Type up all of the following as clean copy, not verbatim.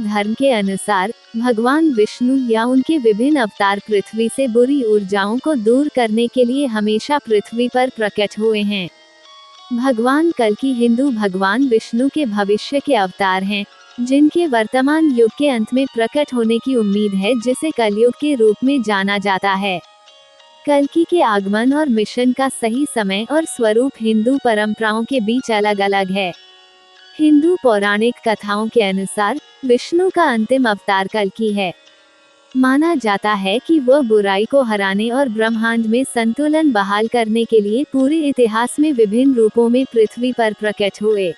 धर्म के अनुसार भगवान विष्णु या उनके विभिन्न अवतार पृथ्वी से बुरी ऊर्जाओं को दूर करने के लिए हमेशा पृथ्वी पर प्रकट हुए हैं। भगवान कल्कि हिंदू भगवान विष्णु के भविष्य के अवतार हैं, जिनके वर्तमान युग के अंत में प्रकट होने की उम्मीद है, जिसे कलयुग के रूप में जाना जाता है। कल्कि के आगमन और मिशन का सही समय और स्वरूप हिंदू परंपराओं के बीच अलग अलग है। हिंदू पौराणिक कथाओं के अनुसार विष्णु का अंतिम अवतार कल्कि है। माना जाता है कि वह बुराई को हराने और ब्रह्मांड में संतुलन बहाल करने के लिए पूरे इतिहास में विभिन्न रूपों में पृथ्वी पर प्रकट हुए।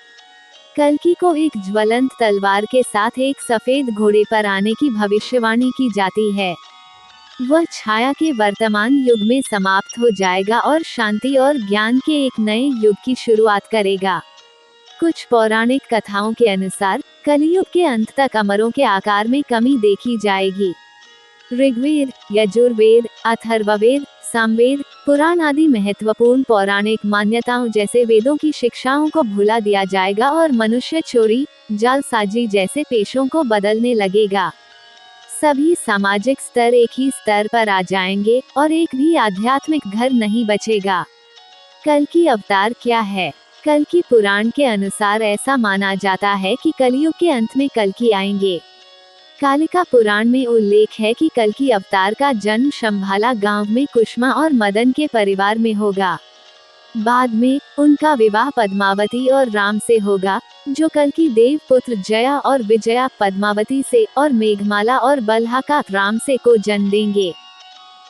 कल्कि को एक ज्वलंत तलवार के साथ एक सफेद घोड़े पर आने की भविष्यवाणी की जाती है। वह छाया के वर्तमान युग में समाप्त हो जाएगा और शांति और ज्ञान के एक नए युग की शुरुआत करेगा। कुछ पौराणिक कथाओं के अनुसार कलियुग के अंत तक अमरों के आकार में कमी देखी जाएगी। ऋग्वेद, यजुर्वेद, अथर्ववेद, सामवेद, पुराण आदि महत्वपूर्ण पौराणिक मान्यताओं जैसे वेदों की शिक्षाओं को भुला दिया जाएगा और मनुष्य चोरी, जालसाजी जैसे पेशों को बदलने लगेगा। सभी सामाजिक स्तर एक ही स्तर पर आ जाएंगे और एक भी आध्यात्मिक घर नहीं बचेगा। कल्कि अवतार क्या है? कल्कि पुराण के अनुसार ऐसा माना जाता है कि कलयुग के अंत में कल्कि आएंगे। कालिका पुराण में उल्लेख है कि कल्कि अवतार का जन्म शंभाला गांव में कुष्मा और मदन के परिवार में होगा। बाद में उनका विवाह पद्मावती और राम से होगा, जो कल्कि देव पुत्र जया और विजया पद्मावती से और मेघमाला और बल्हाका राम से को जन्म देंगे।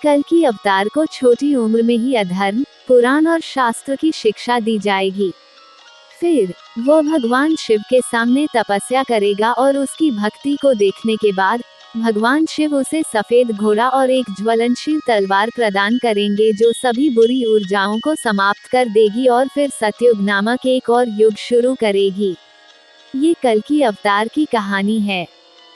कल्कि अवतार को छोटी उम्र में ही अधर्म, पुराण और शास्त्र की शिक्षा दी जाएगी। फिर वो भगवान शिव के सामने तपस्या करेगा और उसकी भक्ति को देखने के बाद भगवान शिव उसे सफेद घोड़ा और एक ज्वलनशील तलवार प्रदान करेंगे, जो सभी बुरी ऊर्जाओं को समाप्त कर देगी और फिर सतयुग नामक एक और युग शुरू करेगी। ये कल्कि अवतार की कहानी है।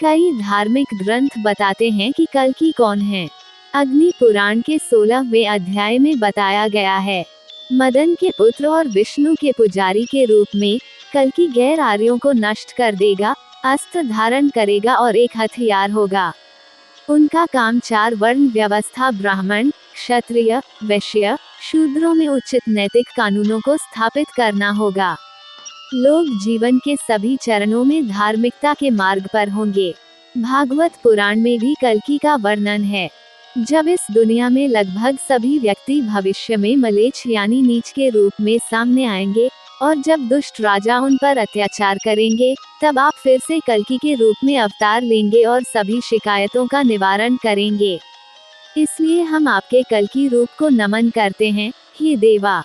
कई धार्मिक ग्रंथ बताते हैं कि कल्कि कौन है। अग्नि पुराण के 16वें अध्याय में बताया गया है। मदन के पुत्र और विष्णु के पुजारी के रूप में कल्कि गैर आर्यों को नष्ट कर देगा, अस्त्र धारण करेगा और एक हथियार होगा। उनका काम 4 वर्ण व्यवस्था ब्राह्मण, क्षत्रिय, वैश्य, शूद्रों में उचित नैतिक कानूनों को स्थापित करना होगा। लोग जीवन के सभी चरणों में धार्मिकता के मार्ग पर होंगे। भागवत पुराण में भी कल्कि का वर्णन है। जब इस दुनिया में लगभग सभी व्यक्ति भविष्य में मलेच्छ यानी नीच के रूप में सामने आएंगे और जब दुष्ट राजा उन पर अत्याचार करेंगे, तब आप फिर से कल्कि के रूप में अवतार लेंगे और सभी शिकायतों का निवारण करेंगे। इसलिए हम आपके कल्कि रूप को नमन करते हैं, हे देवा।